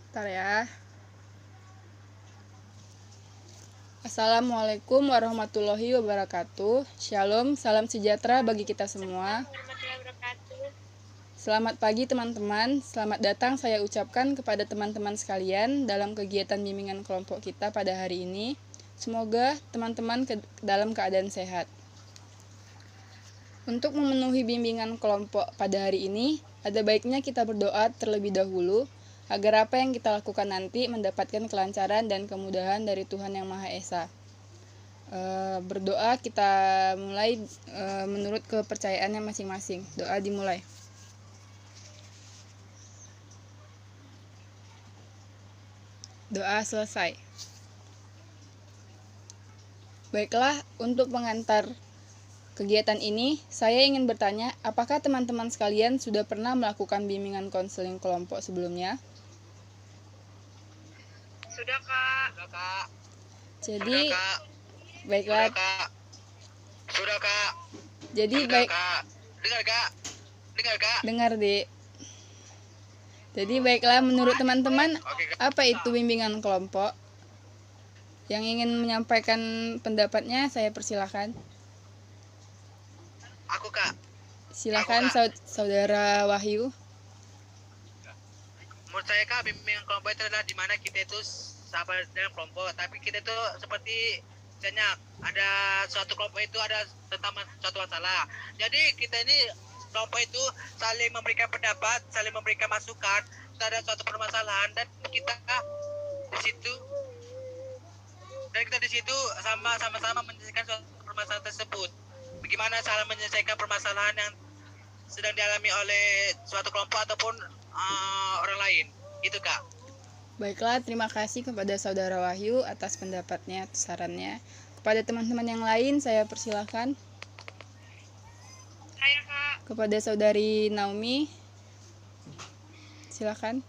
Bentar ya. Assalamualaikum warahmatullahi wabarakatuh. Shalom, salam sejahtera bagi kita semua. Selamat pagi teman-teman. Selamat datang saya ucapkan kepada teman-teman sekalian dalam kegiatan bimbingan kelompok kita pada hari ini. Semoga teman-teman dalam keadaan sehat. Untuk memenuhi bimbingan kelompok pada hari ini, ada baiknya kita berdoa terlebih dahulu agar apa yang kita lakukan nanti mendapatkan kelancaran dan kemudahan dari Tuhan Yang Maha Esa. Berdoa kita mulai menurut kepercayaannya masing-masing. Doa dimulai. Doa selesai. Baiklah, untuk pengantar kegiatan ini, saya ingin bertanya, apakah teman-teman sekalian sudah pernah melakukan bimbingan konseling kelompok sebelumnya? Sudah, Kak. Sudah, Kak. Jadi, Sudah, Kak. baiklah. Sudah, Kak. Sudah, Kak. Jadi, Sudah, baik. Kak. Dengar, Kak. Dengar, Kak. Dengar, Dek. Jadi, baiklah, menurut teman-teman, apa itu bimbingan kelompok? Yang ingin menyampaikan pendapatnya, saya persilahkan. Aku, Kak. Silakan, Saudara Wahyu. Menurut saya, Kak, bimbingan kelompok itu adalah di mana kita itu sahabat dalam kelompok, tapi kita itu seperti misalnya ada suatu kelompok itu ada tentang suatu masalah. Jadi kita ini kelompok itu saling memberikan pendapat, saling memberikan masukan terhadap suatu permasalahan, dan kita di situ sama-sama menyelesaikan suatu permasalahan tersebut. Bagaimana cara menyelesaikan permasalahan yang sedang dialami oleh suatu kelompok ataupun orang lain, gitu, Kak. Baiklah, terima kasih kepada Saudara Wahyu atas pendapatnya, sarannya. Kepada teman-teman yang lain, saya persilahkan. Saya, Kak. Kepada Saudari Naomi, silakan.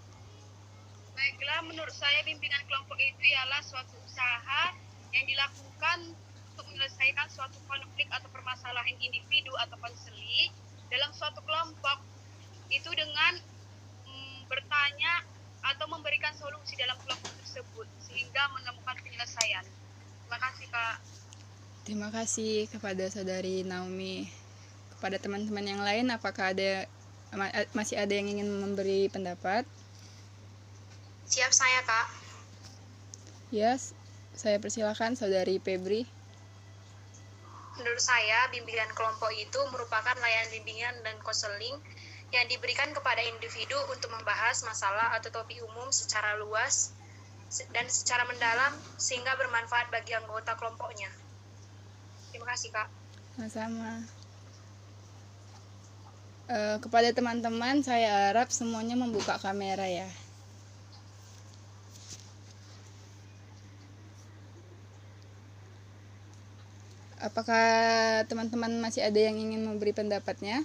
Baiklah, menurut saya bimbingan kelompok itu ialah suatu usaha yang dilakukan untuk menyelesaikan suatu konflik atau permasalahan individu atau konseli dalam suatu kelompok itu dengan bertanya atau memberikan solusi dalam kelompok tersebut sehingga menemukan penyelesaian. Terima kasih, Kak. Terima kasih kepada Saudari Naomi. Kepada teman-teman yang lain, apakah masih ada yang ingin memberi pendapat? Siap saya, Kak. Yes, saya persilakan Saudari Febri. Menurut saya, bimbingan kelompok itu merupakan layanan bimbingan dan konseling yang diberikan kepada individu untuk membahas masalah atau topik umum secara luas dan secara mendalam sehingga bermanfaat bagi anggota kelompoknya. Terima kasih, Kak. Sama-sama. Kepada teman-teman, saya harap semuanya membuka kamera ya. Apakah teman-teman masih ada yang ingin memberi pendapatnya?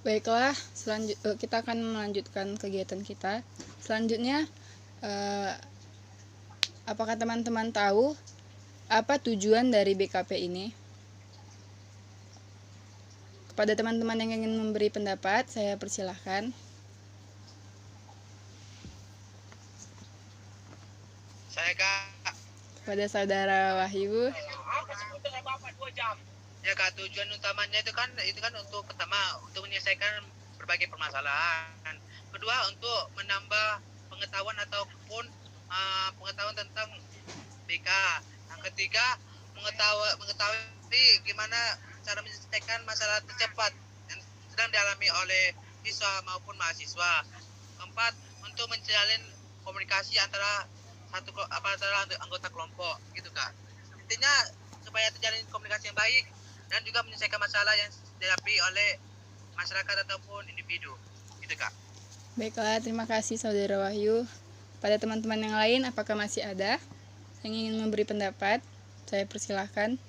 Baiklah, kita akan melanjutkan kegiatan kita. Selanjutnya, apakah teman-teman tahu apa tujuan dari BKP ini? Kepada teman-teman yang ingin memberi pendapat, saya persilahkan. Saya, Kak. Kepada Saudara Wahyu. Ya, Kak, tujuan utamanya itu kan untuk pertama untuk menyelesaikan berbagai permasalahan. Kedua, untuk menambah pengetahuan ataupun pengetahuan tentang BK. Yang ketiga, mengetahui gimana cara menyelesaikan masalah tercepat yang sedang dialami oleh siswa maupun mahasiswa. Keempat, untuk menjalin komunikasi antara anggota kelompok, gitu, Kak. Intinya supaya terjalin komunikasi yang baik dan juga menyelesaikan masalah yang dihadapi oleh masyarakat ataupun individu. Itu Kak. Baiklah, terima kasih Saudara Wahyu. Pada teman-teman yang lain, apakah masih ada yang ingin memberi pendapat? Saya persilahkan.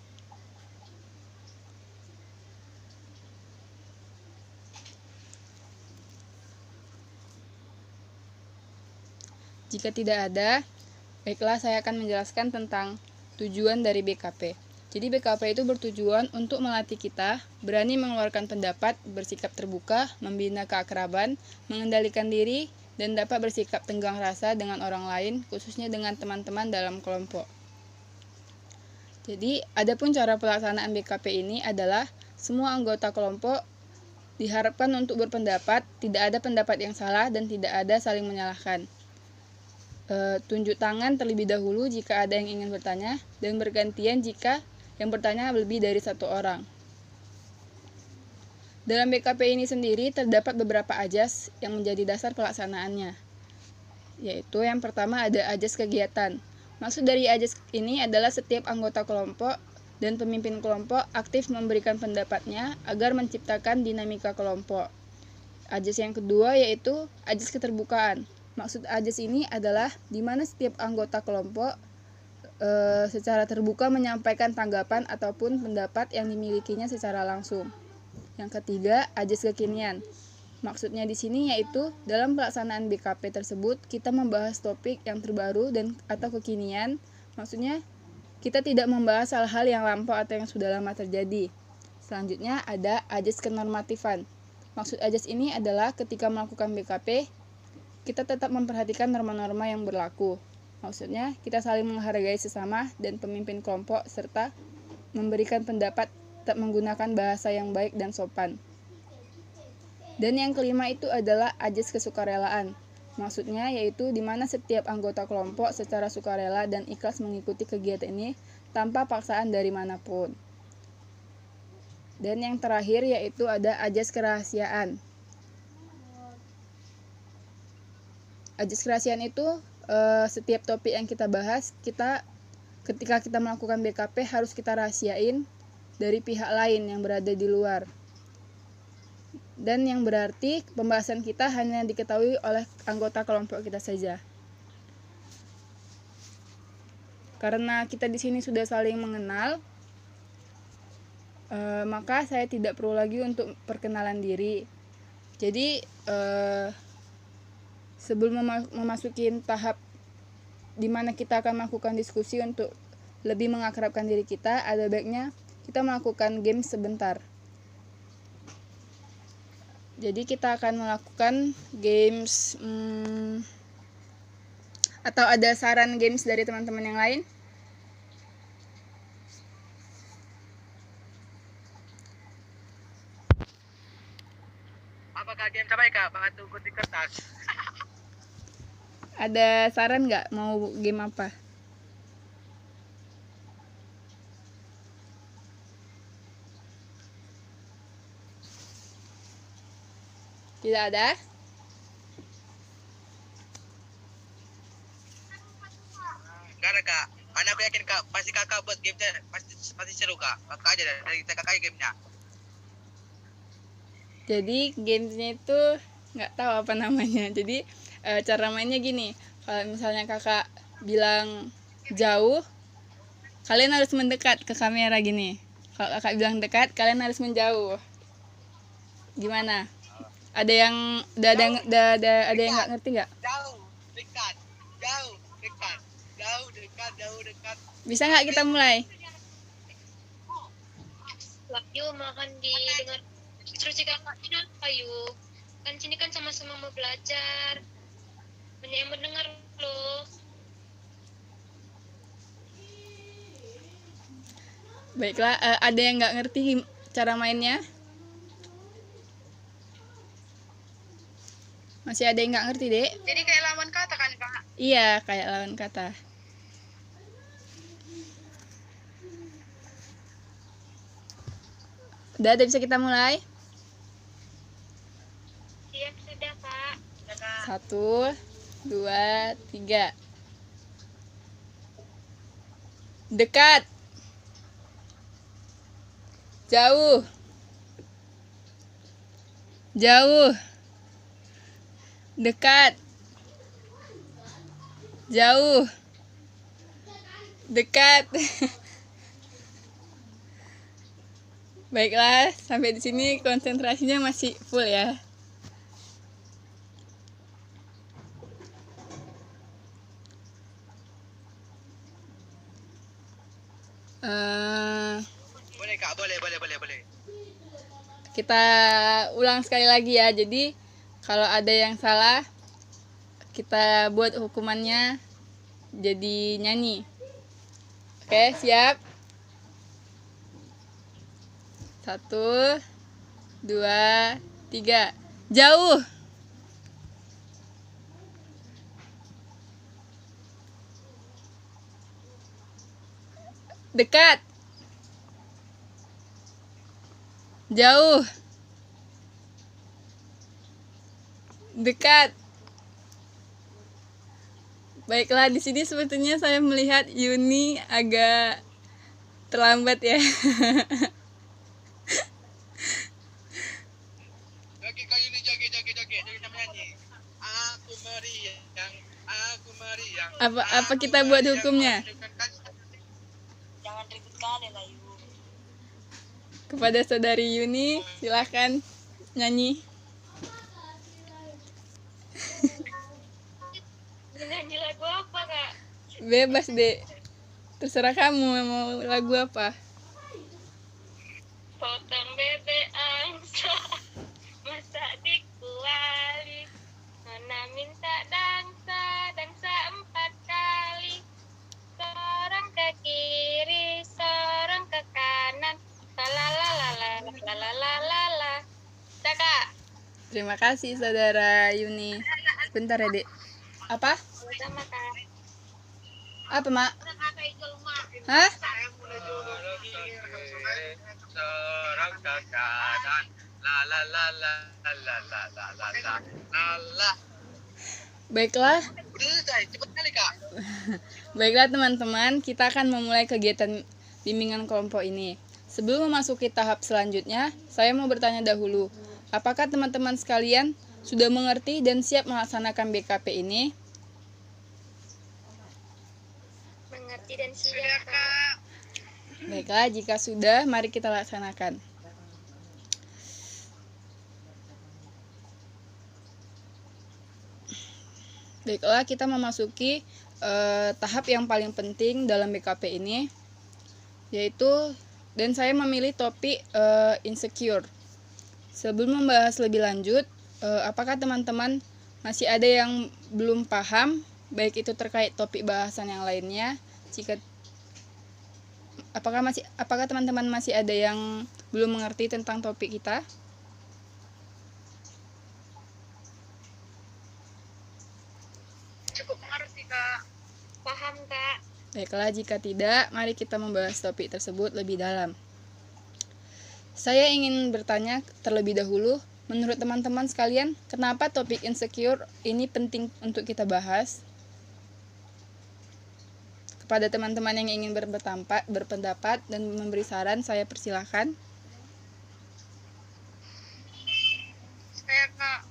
Jika tidak ada, baiklah saya akan menjelaskan tentang tujuan dari BKP. Jadi BKP itu bertujuan untuk melatih kita berani mengeluarkan pendapat, bersikap terbuka, membina keakraban, mengendalikan diri, dan dapat bersikap tenggang rasa dengan orang lain, khususnya dengan teman-teman dalam kelompok. Jadi, adapun cara pelaksanaan BKP ini adalah semua anggota kelompok diharapkan untuk berpendapat, tidak ada pendapat yang salah dan tidak ada saling menyalahkan. Tunjuk tangan terlebih dahulu jika ada yang ingin bertanya, dan bergantian jika yang bertanya lebih dari satu orang. Dalam BKP ini sendiri terdapat beberapa ajas yang menjadi dasar pelaksanaannya, yaitu yang pertama ada ajas kegiatan. Maksud dari ajas ini adalah setiap anggota kelompok dan pemimpin kelompok aktif memberikan pendapatnya agar menciptakan dinamika kelompok. Ajas yang kedua yaitu ajas keterbukaan. Maksud ajas ini adalah di mana setiap anggota kelompok secara terbuka menyampaikan tanggapan ataupun pendapat yang dimilikinya secara langsung. Yang ketiga, ajas kekinian. Maksudnya di sini yaitu dalam pelaksanaan BKP tersebut kita membahas topik yang terbaru dan atau kekinian. Maksudnya kita tidak membahas hal-hal yang lampau atau yang sudah lama terjadi. Selanjutnya ada ajas kenormatifan. Maksud ajas ini adalah ketika melakukan BKP kita tetap memperhatikan norma-norma yang berlaku. Maksudnya, kita saling menghargai sesama dan pemimpin kelompok serta memberikan pendapat tetap menggunakan bahasa yang baik dan sopan. Dan yang kelima itu adalah ajas kesukarelaan. Maksudnya yaitu di mana setiap anggota kelompok secara sukarela dan ikhlas mengikuti kegiatan ini tanpa paksaan dari manapun. Dan yang terakhir yaitu ada ajas kerahasiaan. Ajas kerahasiaan itu setiap topik yang kita bahas, ketika kita melakukan BKP harus kita rahasiain dari pihak lain yang berada di luar. Dan yang berarti pembahasan kita hanya diketahui oleh anggota kelompok kita saja. Karena kita di sini sudah saling mengenal, maka saya tidak perlu lagi untuk perkenalan diri. Jadi sebelum memasuki tahap di mana kita akan melakukan diskusi untuk lebih mengakrabkan diri kita, ada baiknya kita melakukan game sebentar. Jadi kita akan melakukan games atau ada saran games dari teman-teman yang lain? Apakah game apa ya Kak? Batu gunting kertas. Ada saran nggak mau game apa? Tidak ada? Enggak ada Kak. Karena aku yakin Kak, pasti Kakak buat gamenya pasti seru Kak. Kakak aja dari kita Kakak gamenya. Jadi gamesnya itu nggak tahu apa namanya. Jadi cara mainnya gini, kalau misalnya kakak bilang jauh, kalian harus mendekat ke kamera gini. Kalau kakak bilang dekat, kalian harus menjauh. Gimana? Ada yang ada yang nggak ngerti nggak? Jauh, dekat, jauh, dekat, jauh, dekat, jauh, dekat. Bisa nggak kita mulai? Wahyu mohon didengar instruksi kakaknya, Wahyu. Kan sini kan sama-sama mau belajar. Banyak yang mendengar loh. Baiklah, ada yang nggak ngerti cara mainnya? Masih ada yang nggak ngerti, Dek? Jadi kayak lawan kata kan, Kak? Iya, kayak lawan kata. Udah bisa kita mulai? Siap sudah, Kak. 1, 2, 3. Dekat. Jauh. Jauh. Dekat. Jauh. Dekat. Baiklah, sampai di sini konsentrasinya masih full ya. Boleh Kak, boleh. Kita ulang sekali lagi ya. Jadi kalau ada yang salah, kita buat hukumannya jadi nyanyi. Oke, siap? 1, 2, 3. Jauh. Dekat. Jauh. Dekat. Baiklah, di sini sebetulnya saya melihat Yuni agak terlambat ya. Joget Kak Yuni, joget sama nyanyi. Aku meriang. Apa kita buat hukumnya? Jangan ribut kali lah Yu. Kepada saudari Yuni, silakan nyanyi. Nyanyi lagu apa Kak? Bebas deh, terserah kamu mau lagu apa. Potong bebek angsa, masak di kuali. Nona minta dangsa 4 kali. Seorang ke kiri, seorang ke kanan. Lalalalalalalalalala. Kak, Terima kasih saudara Yuni. Sebentar ya dek. Apa? sama Kak. Apa mak? Hah? Seorang ke kanan. La. Baiklah. Udah selesai, cepet kali Kak. Baiklah teman-teman, kita akan memulai kegiatan bimbingan kelompok ini. Sebelum memasuki tahap selanjutnya, saya mau bertanya dahulu. Apakah teman-teman sekalian sudah mengerti dan siap melaksanakan BKP ini? Mengerti dan siap Kak. Baiklah, jika sudah, mari kita laksanakan. Baiklah, kita memasuki tahap yang paling penting dalam BKP ini, yaitu, dan saya memilih topik insecure. Sebelum membahas lebih lanjut, apakah teman-teman masih ada yang belum paham, baik itu terkait topik bahasan yang lainnya? Apakah teman-teman masih ada yang belum mengerti tentang topik kita? Cukup mengerti Kak. Paham Kak. Baiklah, jika tidak, mari kita membahas topik tersebut lebih dalam. Saya ingin bertanya terlebih dahulu, menurut teman-teman sekalian, kenapa topik insecure ini penting untuk kita bahas? Kepada teman-teman yang ingin berpendapat dan memberi saran, saya persilahkan. Saya Kak.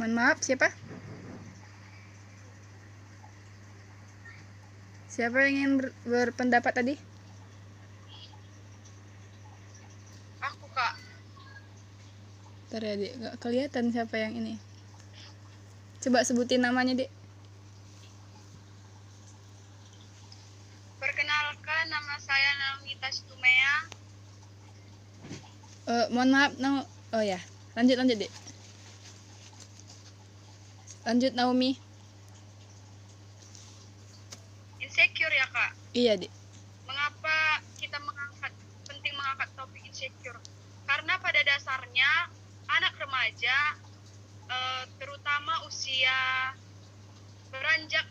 Mohon maaf, siapa? Siapa yang ingin berpendapat tadi? Aku Kak. Bentar ya, Dek. Gak kelihatan siapa yang ini. Coba sebutin namanya, Dek. Perkenalkan, nama saya Naumita Stumea. Mohon maaf, oh ya. Lanjut, Dek. Lanjut, Naomi. Insecure ya Kak. Iya, Dek. Mengapa kita penting mengangkat topik insecure? Karena pada dasarnya anak remaja, terutama usia beranjak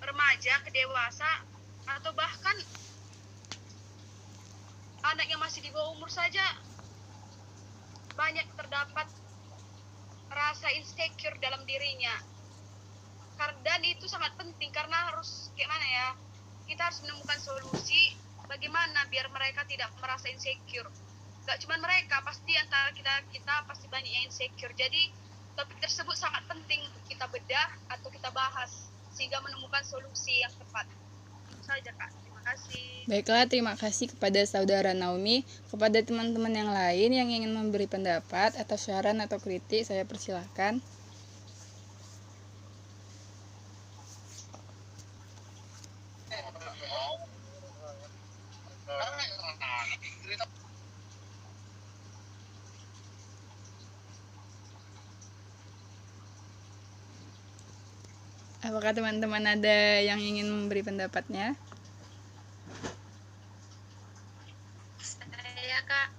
remaja ke dewasa, atau bahkan anak yang masih di bawah umur saja, banyak terdapat rasa insecure dalam dirinya. Dan itu sangat penting karena harus gimana ya, kita harus menemukan solusi bagaimana biar mereka tidak merasa insecure. Gak cuma mereka, pasti antara kita pasti banyak yang insecure. Jadi topik tersebut sangat penting untuk kita bedah atau kita bahas sehingga menemukan solusi yang tepat. Itu saja Kak. Terima kasih. Baiklah, terima kasih kepada Saudara Naomi. Kepada teman-teman yang lain yang ingin memberi pendapat atau saran atau kritik, saya persilahkan. Apakah teman-teman ada yang ingin memberi pendapatnya? Saya Kak.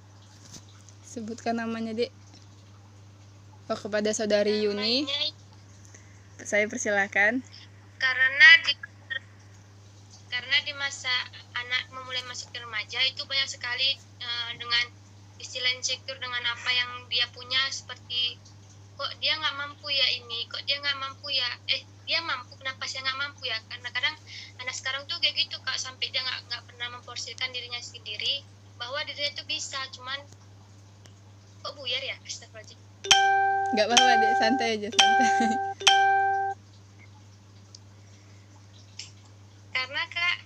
Sebutkan namanya, Dek. Oh, kepada Saudari Yuni, Namanya saya persilahkan. karena di masa anak memulai masuk ke remaja itu banyak sekali dengan istilah insecure dengan apa yang dia punya, seperti kok dia nggak mampu ya ini, kok dia nggak mampu ya, dia mampu, kenapa saya nggak mampu ya. Karena kadang anak sekarang tuh kayak gitu Kak, sampai dia nggak pernah memporsirkan dirinya sendiri bahwa dirinya tuh bisa, cuman kok buyar ya, astagfirullahaladzim. Nggak apa-apa, Dek, santai aja, santai. Karena Kak,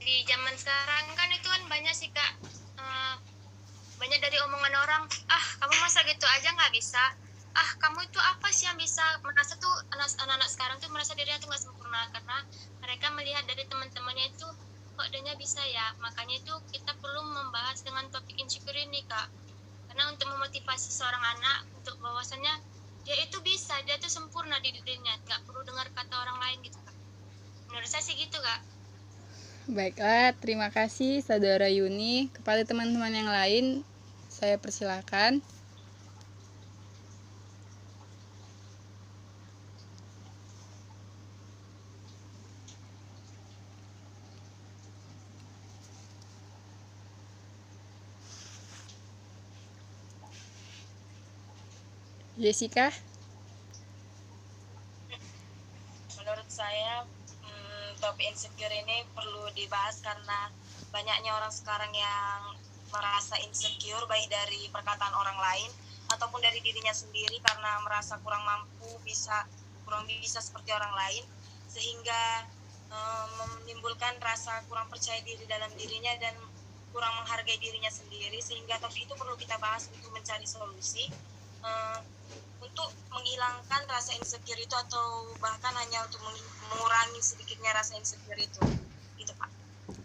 di zaman sekarang kan itu kan banyak sih Kak, banyak dari omongan orang, kamu masa gitu aja nggak bisa, kamu itu apa sih yang bisa, merasa tuh anak-anak sekarang tuh merasa dirinya tuh nggak sempurna karena mereka melihat dari teman-temannya itu kok dia bisa ya. Makanya itu kita perlu membahas dengan topik insecure ini Kak, karena untuk memotivasi seorang anak untuk bahwasannya dia itu bisa, dia tuh sempurna di dirinya, nggak perlu dengar kata orang lain gitu Kak. Menurut saya sih gitu Kak. Baiklah, terima kasih Saudara Yuni. Kepada teman-teman yang lain, saya persilahkan. Jessica? Menurut saya topik insecure ini perlu dibahas karena banyaknya orang sekarang yang merasa insecure baik dari perkataan orang lain ataupun dari dirinya sendiri karena merasa kurang bisa seperti orang lain, sehingga menimbulkan rasa kurang percaya diri dalam dirinya dan kurang menghargai dirinya sendiri, sehingga topik itu perlu kita bahas untuk mencari solusi untuk menghilangkan rasa insecure itu atau bahkan hanya untuk mengurangi sedikitnya rasa insecure itu. Gitu Pak.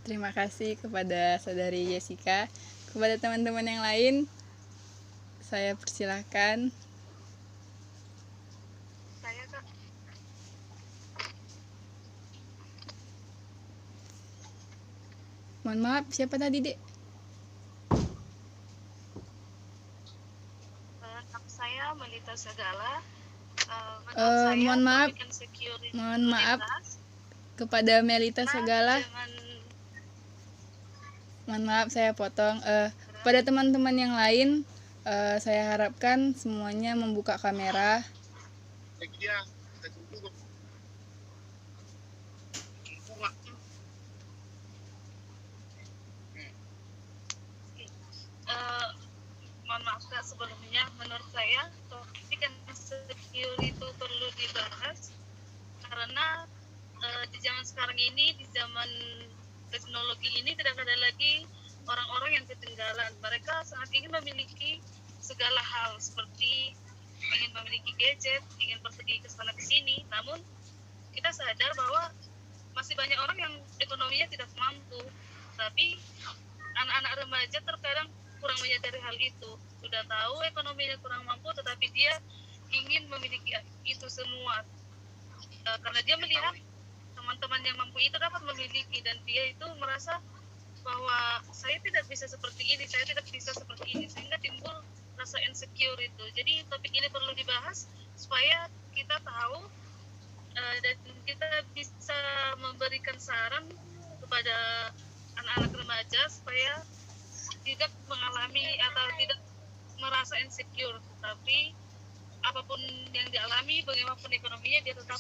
Terima kasih kepada Saudari Jessica. Kepada teman-teman yang lain, saya persilahkan. Saya Kak. Mohon maaf, siapa tadi, Dek? Saya Melita Segala. Mohon maaf. Mohon maaf kepada Melita Segala. Mohon maaf saya potong. Pada teman-teman yang lain, saya harapkan semuanya membuka kamera. Mohon maaf Kak, sebelumnya menurut saya topik insecure itu perlu dibahas karena di zaman sekarang ini, di zaman teknologi ini tidak ada lagi orang-orang yang ketinggalan. Mereka sangat ingin memiliki segala hal, seperti ingin memiliki gadget, ingin pergi ke sana ke sini. Namun kita sadar bahwa masih banyak orang yang ekonominya tidak mampu. Tapi anak-anak remaja terkadang kurang menyadari hal itu. Sudah tahu ekonominya kurang mampu, tetapi dia ingin memiliki itu semua karena dia melihat teman-teman yang mampu itu dapat memiliki, dan dia itu merasa bahwa saya tidak bisa seperti ini, saya tidak bisa seperti ini, sehingga timbul rasa insecure itu. Jadi topik ini perlu dibahas supaya kita tahu dan kita bisa memberikan saran kepada anak-anak remaja supaya tidak mengalami atau tidak merasa insecure, tapi apapun yang dialami, bagaimanapun ekonominya, dia tetap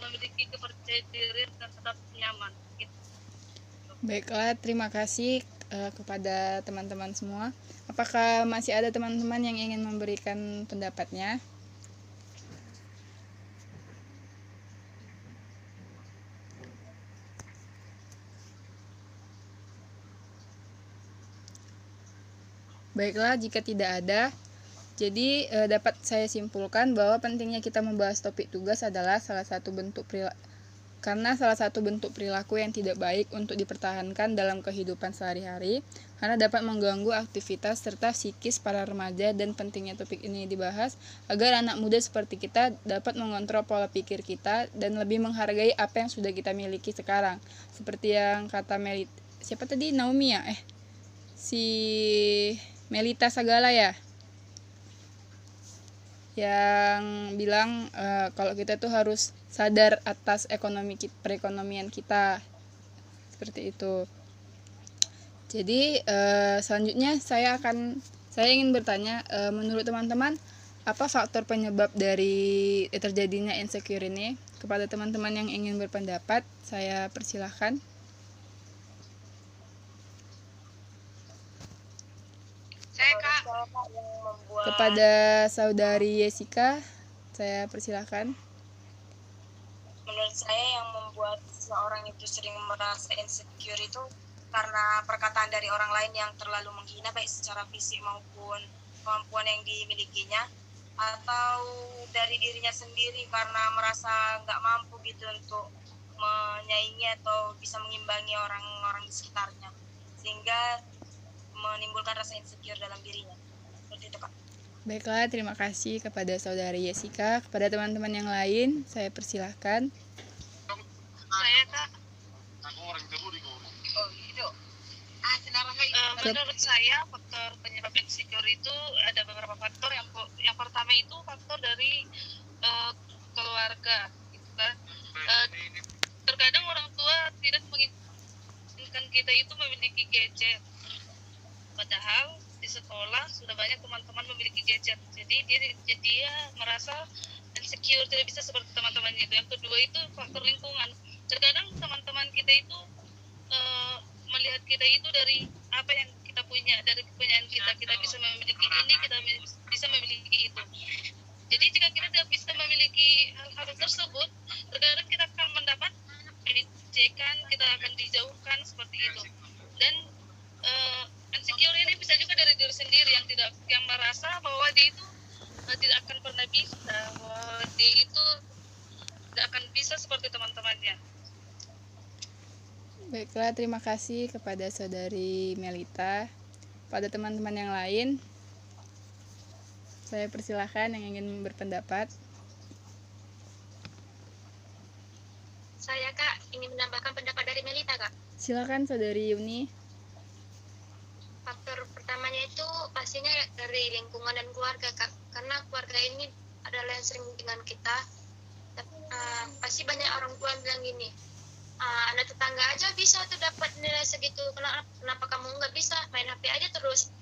memiliki kepercayaan diri dan tetap nyaman. Gitu. Baiklah, terima kasih kepada teman-teman semua. Apakah masih ada teman-teman yang ingin memberikan pendapatnya? Baiklah, jika tidak ada, jadi dapat saya simpulkan bahwa pentingnya kita membahas topik tugas adalah salah satu bentuk perilaku yang tidak baik untuk dipertahankan dalam kehidupan sehari-hari, karena dapat mengganggu aktivitas serta psikis para remaja, dan pentingnya topik ini dibahas agar anak muda seperti kita dapat mengontrol pola pikir kita dan lebih menghargai apa yang sudah kita miliki sekarang. Seperti yang kata siapa tadi? Naomi ya? Si Melita Sagala ya? Yang bilang kalau kita tuh harus sadar atas perekonomian kita, seperti itu. Jadi selanjutnya saya ingin bertanya, menurut teman-teman apa faktor penyebab dari terjadinya insecure ini? Kepada teman-teman yang ingin berpendapat, saya persilahkan. Saya Kak. Kepada saudari Jessica, saya persilahkan. Menurut saya yang membuat seseorang itu sering merasa insecure itu karena perkataan dari orang lain yang terlalu menghina baik secara fisik maupun kemampuan yang dimilikinya, atau dari dirinya sendiri karena merasa nggak mampu gitu untuk menyaingi atau bisa mengimbangi orang-orang di sekitarnya, sehingga menimbulkan rasa insecure dalam dirinya. Seperti itu, Kak. Baiklah, terima kasih kepada saudari Jessica. Kepada teman-teman yang lain, saya persilahkan. Saya Kak. Menurut saya faktor penyebab insecure itu ada beberapa faktor. Yang pertama itu faktor dari keluarga, gitu kan. Terkadang orang tua tidak menginginkan kita itu memiliki gadget. Padahal di sekolah sudah banyak teman-teman memiliki gadget, jadi dia merasa insecure, tidak bisa seperti teman-temannya itu. Yang kedua itu faktor lingkungan. Terkadang teman-teman kita itu melihat kita itu dari apa yang kita punya, dari kepunyaan kita bisa memiliki ini, kita bisa memiliki itu. Jadi jika kita tidak bisa memiliki hal-hal tersebut, terkadang kita akan mendapat ejekan, kita akan dijauhkan seperti itu. Dan insecure ini bisa juga dari diri sendiri yang merasa bahwa dia itu tidak akan pernah bisa, bahwa dia itu tidak akan bisa seperti teman-temannya. Baiklah, terima kasih kepada saudari Melita. Pada teman-teman yang lain, saya persilahkan yang ingin berpendapat. Saya Kak ingin menambahkan pendapat dari Melita Kak. Silakan saudari Yuni. Faktor pertamanya itu pastinya dari lingkungan dan keluarga Kak, karena keluarga ini adalah yang sering dengan kita. Pasti banyak orang tua yang bilang gini, anak tetangga aja bisa tuh dapat nilai segitu, kenapa kamu nggak bisa, main HP aja terus.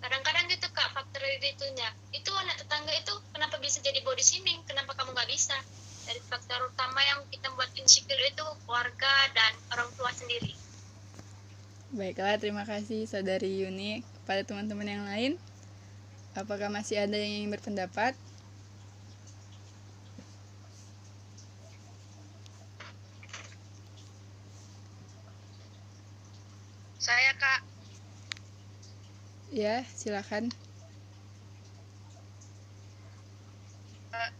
Kadang-kadang gitu Kak, faktor itunya itu anak tetangga itu kenapa bisa jadi body shaming, kenapa kamu nggak bisa. Dari faktor utama yang kita buat insecure itu keluarga dan orang tua sendiri. Baiklah, terima kasih saudari Yuni. Kepada teman-teman yang lain, apakah masih ada yang ingin berpendapat? Saya Kak. Ya, silakan.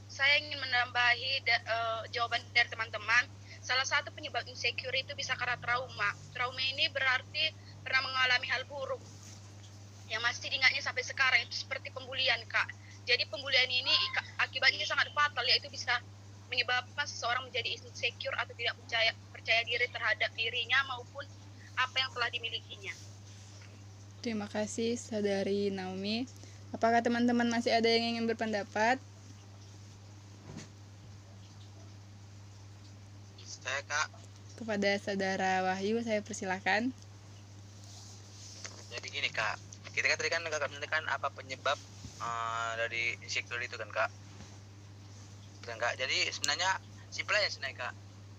Saya ingin menambahi jawaban dari teman-teman. Salah satu penyebab insecure itu bisa karena trauma. Trauma ini berarti pernah mengalami hal buruk yang masih diingatnya sampai sekarang, itu seperti pembulian Kak. Jadi pembulian ini akibatnya sangat fatal, yaitu bisa menyebabkan seseorang menjadi insecure atau tidak percaya diri terhadap dirinya maupun apa yang telah dimilikinya. Terima kasih saudari Naomi. Apakah teman-teman masih ada yang ingin berpendapat? Saya Kak. Kepada saudara Wahyu, saya persilahkan. Jadi gini Kak, kita kan tadi kan Kakak menanyakan apa penyebab dari insecure itu kan Kak. Dan Kak, jadi sebenarnya simpel aja sebenarnya Kak.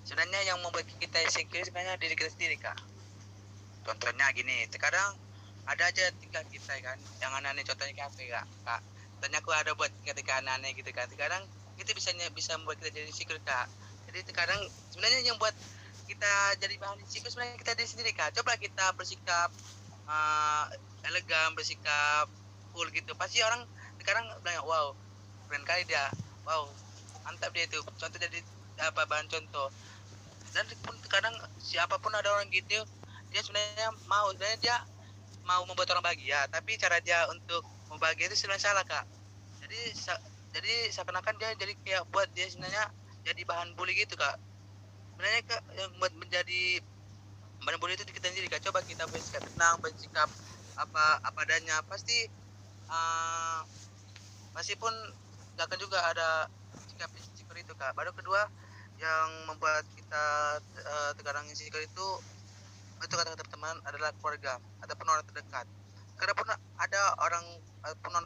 Sebenarnya yang membuat kita insecure sebenarnya diri kita sendiri Kak. Contohnya gini, terkadang ada aja tingkah kita kan, yang aneh-aneh, contohnya kayak apa kak? Contohnya aku ada buat ketika aneh-aneh gitu kan, terkadang itu bisa membuat kita jadi insecure kak. Jadi terkadang sebenarnya yang buat kita jadi bahan insecure sebenarnya kita diri sendiri kak. Coba kita bersikap elegan, bersikap cool gitu, pasti orang sekarang bilang wow keren kali dia, wow mantap dia itu, contoh jadi bahan contoh. Dan pun kadang siapapun ada orang gitu, dia sebenarnya dia mau membuat orang bahagia, tapi cara dia untuk membahagia itu sebenarnya salah kak. Jadi seakan-akan dia jadi kayak buat dia sebenarnya jadi bahan bully gitu kak. Sebenarnya kak, yang buat menjadi bahan bully itu kita sendiri kak. Coba kita bersikap tenang, bersikap apa adanya, pasti pun gak akan juga ada sikap insecure itu kak. Baru kedua yang membuat kita terkadang insecure itu kata teman adalah keluarga ataupun orang terdekat. Karena pun ada orang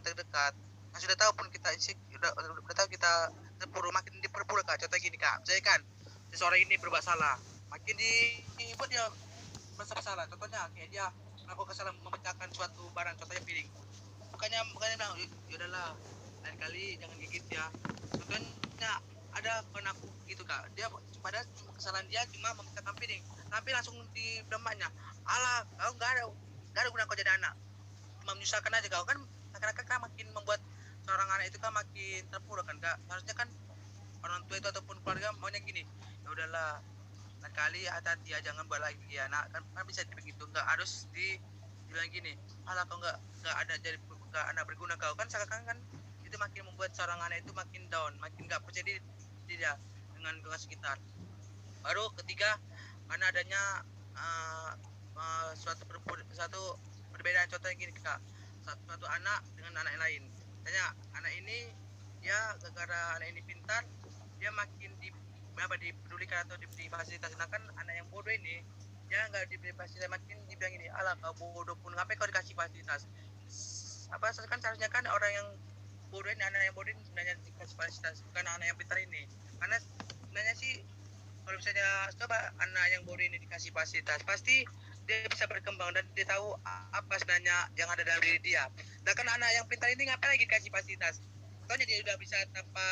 terdekat yang sudah tahu pun kita insecure, udah tahu kita terpuruk, makin diperburuk kak. Contoh gini kak, misalnya kan seseorang ini berbuat salah, makin dibuat dia merasa salah. Contohnya kayak dia melakukan kesalahan memecahkan suatu barang, contohnya piring. Bukannya bilang yaudahlah lain kali jangan gigit ya. Contohnya ada kawan aku gitu kak, dia padahal cuma kesalahan dia cuma memecahkan piring, tapi langsung di dampaknya, alah kau nggak ada guna kau jadi anak, cuma menyusahkan aja kau. Kan akan makin membuat seorang anak itu kan makin terpuruk kan kak. Harusnya kan orang tua itu ataupun keluarga maunya gini, ya udahlah lain kali hati-hati ya, jangan buat lagi ya nak, kan bisa begitu. Nggak harus dibilang gini, alah kau nggak ada jadi nggak anak berguna kau. Kan sekarang kan itu makin membuat seorang anak itu makin down, makin nggak percaya diri dia dengan sekitar. Baru ketiga, karena adanya suatu perbedaan. Contohnya gini kak, suatu anak dengan anak yang lain, misalnya anak ini dia gara-gara anak ini pintar, dia makin dipedulikan atau difasilitasi. Sedangkan anak yang bodoh ini dia nggak diberi fasilitas, makin dibilang ini, alah kau bodoh pun ngapain kau dikasih fasilitas. Kan seharusnya kan orang yang bodoh ini, anak yang bodoh ini sebenarnya dikasih fasilitas, bukan anak yang pintar ini. Karena sebenarnya sih kalau misalnya coba anak yang bodoh ini dikasih fasilitas, pasti dia bisa berkembang dan dia tahu apa sebenarnya yang ada dalam diri dia. Sedangkan anak yang pintar ini ngapain lagi dikasih fasilitas? Contohnya dia udah bisa tanpa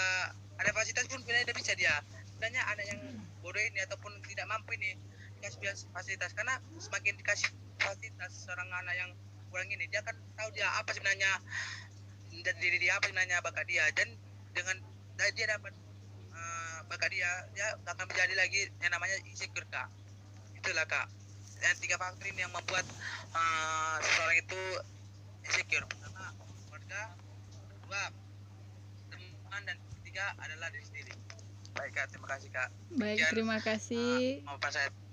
ada fasilitas pun sebenarnya dia bisa dia. Sebenarnya anak yang bodoh ini ataupun tidak mampu ini dikasih fasilitas, karena semakin dikasih fasilitas seorang anak yang kurang ini, dia akan tahu dia apa sebenarnya dan diri dia, apa sebenarnya bakat dia, dan dengan dia dapat bakat dia akan menjadi lagi yang namanya insecure kak. Itulah kak, dan 3 faktor ini yang membuat seseorang itu insecure. Pertama keluarga, kedua teman, dan ketiga adalah diri sendiri. Baik kak, terima kasih kak. Baik, terima kasih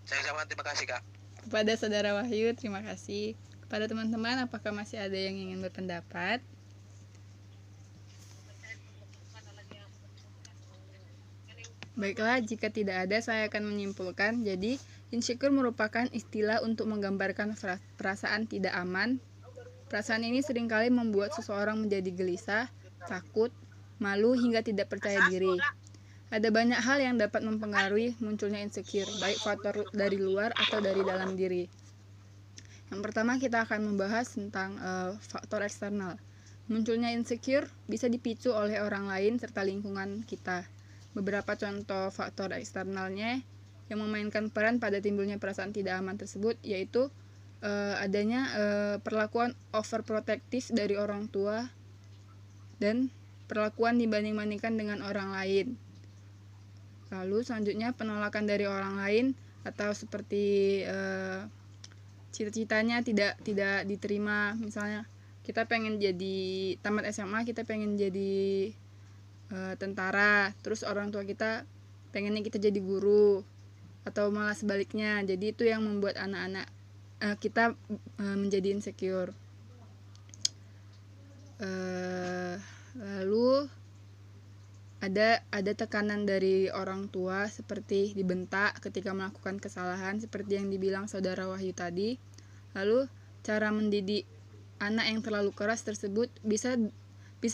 saya ucapkan terima kasih kak kepada saudara Wahyu. Terima kasih kepada teman-teman. Apakah masih ada yang ingin berpendapat? Baiklah, jika tidak ada, saya akan menyimpulkan. Jadi, insecure merupakan istilah untuk menggambarkan perasaan tidak aman. Perasaan ini seringkali membuat seseorang menjadi gelisah, takut, malu, hingga tidak percaya diri. Ada banyak hal yang dapat mempengaruhi munculnya insecure, baik faktor dari luar atau dari dalam diri. Yang pertama, kita akan membahas tentang faktor eksternal. Munculnya insecure bisa dipicu oleh orang lain serta lingkungan kita. Beberapa contoh faktor eksternalnya yang memainkan peran pada timbulnya perasaan tidak aman tersebut yaitu adanya perlakuan overprotective dari orang tua dan perlakuan dibanding-bandingkan dengan orang lain. Lalu selanjutnya penolakan dari orang lain atau seperti cita-citanya tidak diterima. Misalnya kita pengen jadi tamat SMA, kita pengen jadi tentara, terus orang tua kita pengennya kita jadi guru, atau malah sebaliknya. Jadi itu yang membuat anak-anak kita menjadi insecure. Lalu ada tekanan dari orang tua seperti dibentak ketika melakukan kesalahan seperti yang dibilang saudara Wahyu tadi. Lalu cara mendidik anak yang terlalu keras tersebut bisa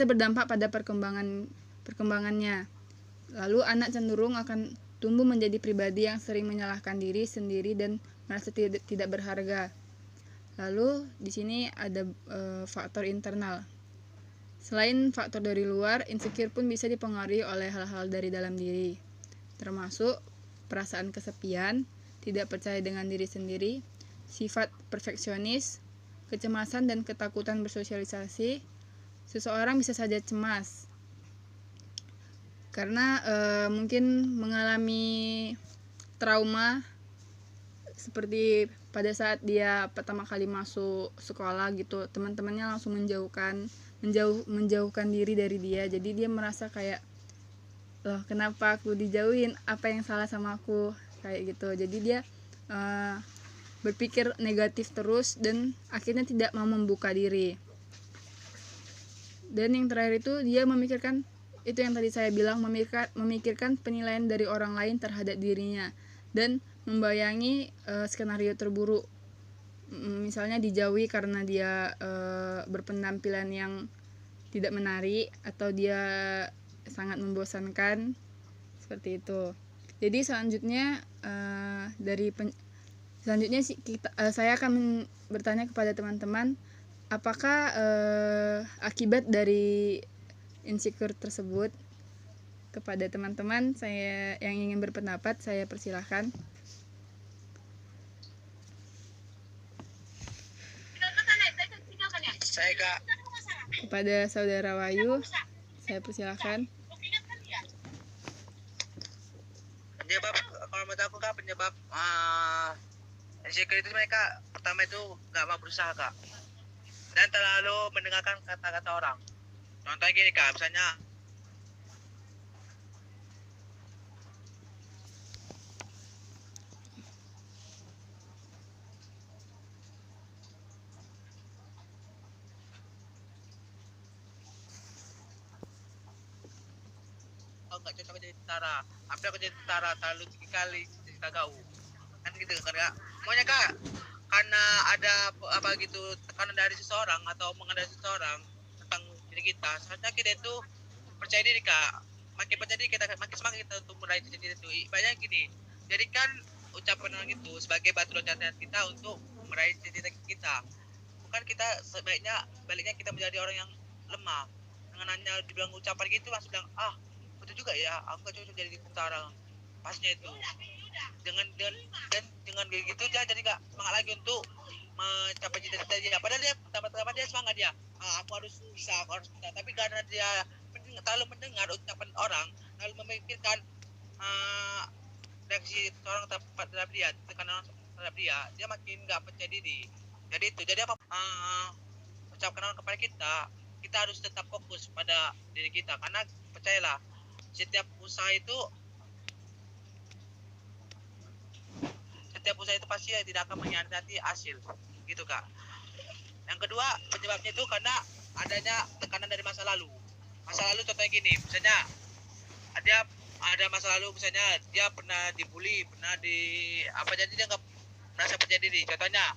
berdampak pada perkembangannya. Lalu anak cenderung akan tumbuh menjadi pribadi yang sering menyalahkan diri sendiri dan merasa tidak berharga. Lalu di sini ada faktor internal. Selain faktor dari luar, insecure pun bisa dipengaruhi oleh hal-hal dari dalam diri, termasuk perasaan kesepian, tidak percaya dengan diri sendiri, sifat perfeksionis, kecemasan dan ketakutan bersosialisasi. Seseorang bisa saja cemas karena mungkin mengalami trauma, seperti pada saat dia pertama kali masuk sekolah gitu, teman-temannya langsung menjauhkan diri dari dia. Jadi dia merasa kayak, loh kenapa aku dijauhin, apa yang salah sama aku, kayak gitu. Jadi dia berpikir negatif terus dan akhirnya tidak mau membuka diri. Dan yang terakhir itu dia memikirkan, itu yang tadi saya bilang, memikirkan penilaian dari orang lain terhadap dirinya dan membayangi skenario terburuk. Misalnya dijauhi karena dia berpenampilan yang tidak menarik atau dia sangat membosankan, seperti itu. Jadi selanjutnya saya akan bertanya kepada teman-teman, apakah akibat dari insecure tersebut? Kepada teman-teman saya yang ingin berpendapat, saya persilahkan. Saya Kak. Kepada Saudara Wahyu, saya persilahkan. Penyebab, kalau menurut aku Kak, penyebab insecure itu mereka pertama itu nggak mau berusaha Kak, dan terlalu mendengarkan kata-kata orang. Contohnya gini Kak, misalnya nggak cocok jadi tentara, apa aku jadi tentara terlalu tinggi kali cita kau kan gitu kan Kak. Pokoknya Kak, karena ada apa gitu tekanan dari seseorang atau omongan dari seseorang tentang diri kita, seharusnya kita itu percaya diri Kak. Makin percaya diri kita, makin semangat kita untuk meraih cita-cita itu. Banyak gini, jadikan ucapan orang itu sebagai batu loncatan kita untuk meraih cita-cita kita. Bukan kita baliknya kita menjadi orang yang lemah dengan hanya dibilang ucapan gitu langsung bilang, betul juga ya, aku gak cocok jadi tentara. Pasnya itu dengan gitu jadi gak semangat lagi untuk mencapai cita-cita dia. Padahal dia pertama-tama dia semangat dia, aku harus bisa, tapi karena dia terlalu mendengar ucapan orang, terlalu memikirkan reaksi orang terhadap dia, tekanan terhadap dia makin gak percaya diri. Jadi apa ucapkan orang kepada kita harus tetap fokus pada diri kita, karena percayalah, setiap usaha itu pasti tidak akan mengkhianati hasil, gitu Kak. Yang kedua, penyebabnya itu karena adanya tekanan dari masa lalu contohnya gini, misalnya dia ada masa lalu, misalnya dia pernah dibully, pernah jadi dia nggak merasa percaya diri. Contohnya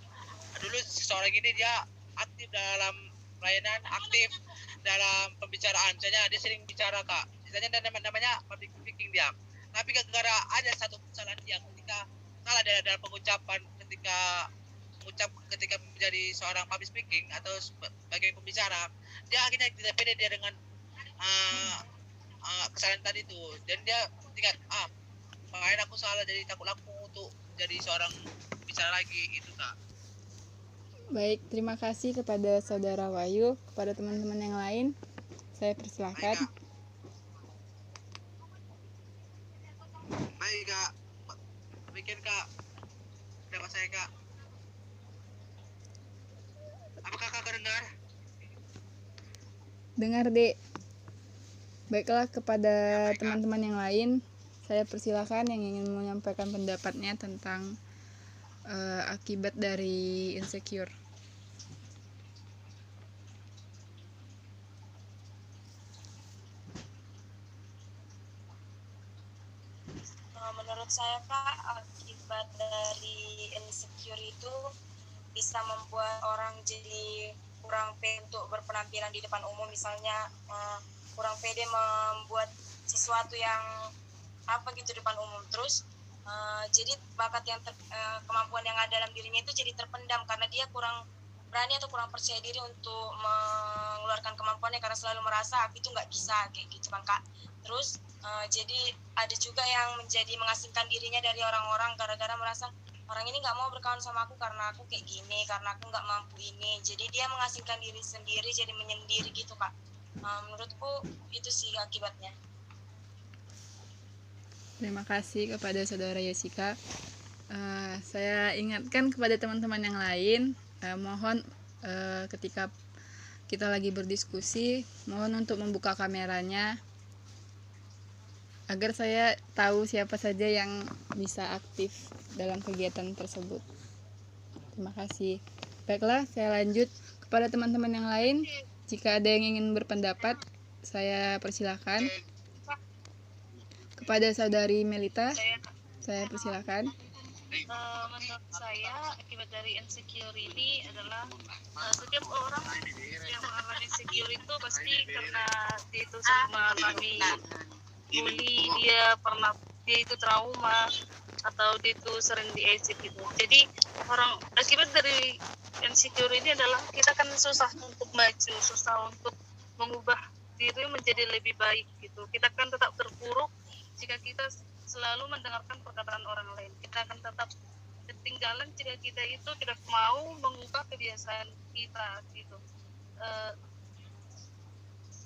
dulu seseorang ini dia aktif dalam pelayanan, aktif dalam pembicaraan, misalnya dia sering bicara Kak, misalnya namanya public speaking dia, tapi gara-gara ada satu kesalahan dia ketika salah dalam pengucapan, ketika menjadi seorang public speaking atau sebagai pembicara, dia akhirnya tidak pede dia dengan kesalahan tadi itu, dan dia tingkat makanya aku salah, jadi takut aku untuk jadi seorang bicara lagi, itu Kak. Baik, terima kasih kepada Saudara Wahyu. Kepada teman-teman yang lain, saya persilahkan. Baik Kak, demikian Kak pendapat saya Kak. Apakah Kakak dengar? Dengar, Dek. Baiklah, kepada teman-teman yang lain, saya persilahkan yang ingin menyampaikan pendapatnya tentang akibat dari insecure. Menurut saya Kak, akibat dari insecure itu bisa membuat orang jadi kurang pede untuk berpenampilan di depan umum, misalnya kurang pede membuat sesuatu yang apa gitu depan umum. Terus Jadi kemampuan yang ada dalam dirinya itu jadi terpendam karena dia kurang berani atau kurang percaya diri untuk mengeluarkan kemampuannya karena selalu merasa aku itu nggak bisa kayak gitu kan Kak. Terus jadi ada juga yang menjadi mengasingkan dirinya dari orang-orang gara-gara merasa orang ini nggak mau berkawan sama aku karena aku kayak gini, karena aku nggak mampu ini. Jadi dia mengasingkan diri sendiri, jadi menyendiri gitu Kak. Menurutku itu sih akibatnya. Terima kasih kepada Saudara Jessica. Saya ingatkan kepada teman-teman yang lain, mohon ketika kita lagi berdiskusi, mohon untuk membuka kameranya agar saya tahu siapa saja yang bisa aktif dalam kegiatan tersebut. Terima kasih. Baiklah, saya lanjut kepada teman-teman yang lain. Jika ada yang ingin berpendapat, saya persilakan. Kepada Saudari Melita, saya persilakan. Menurut saya akibat dari insecure ini adalah setiap orang yang mengalami insecure itu pasti karena dia itu sering mengalami bully, dia itu trauma atau dia itu sering diejek gitu. Jadi akibat dari insecure ini adalah kita kan susah untuk maju, susah untuk mengubah diri menjadi lebih baik gitu. Kita kan tetap terpuruk jika kita selalu mendengarkan perkataan orang lain. Kita akan tetap ketinggalan jika kita itu tidak mau mengubah kebiasaan kita gitu.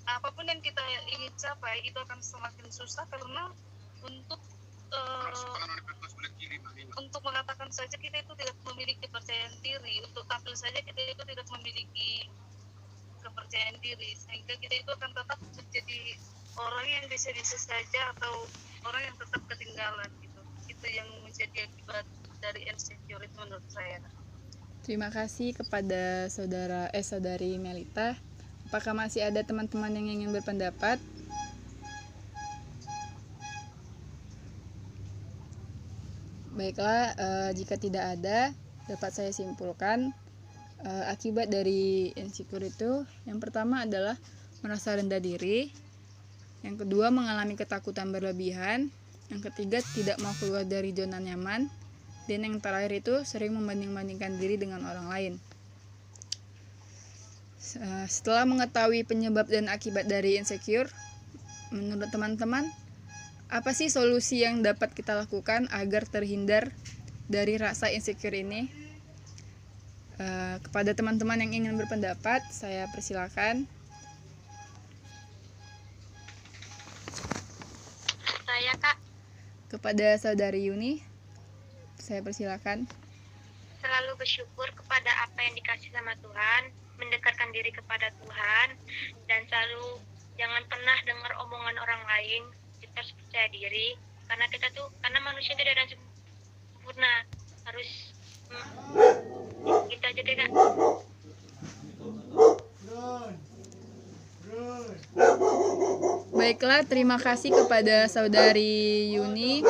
Apapun yang kita ingin capai itu akan semakin susah karena untuk mengatakan saja kita itu tidak memiliki kepercayaan diri, untuk tampil saja kita itu tidak memiliki kepercayaan diri, sehingga kita itu akan tetap menjadi orang yang bisa-bisa saja atau orang yang tetap ketinggalan gitu. Itu yang menjadi akibat dari insecure itu menurut saya. Terima kasih kepada Saudari Melita. Apakah masih ada teman-teman yang ingin berpendapat? Baiklah, jika tidak ada, dapat saya simpulkan akibat dari insecure itu yang pertama adalah merasa rendah diri, yang kedua mengalami ketakutan berlebihan, yang ketiga tidak mau keluar dari zona nyaman, dan yang terakhir itu sering membanding-bandingkan diri dengan orang lain. Setelah mengetahui penyebab dan akibat dari insecure, menurut teman-teman, apa sih solusi yang dapat kita lakukan agar terhindar dari rasa insecure ini? Kepada teman-teman yang ingin berpendapat, saya persilakan. Saya Kak, Kepada Saudari Yuni, saya persilakan. selalu bersyukur kepada apa yang dikasih sama Tuhan, mendekatkan diri kepada Tuhan, dan selalu jangan pernah dengar omongan orang lain. Kita harus percaya diri, karena manusia tidak ada yang sempurna. Harus kita aja deh Kak. Baiklah, terima kasih kepada Saudari Yuni.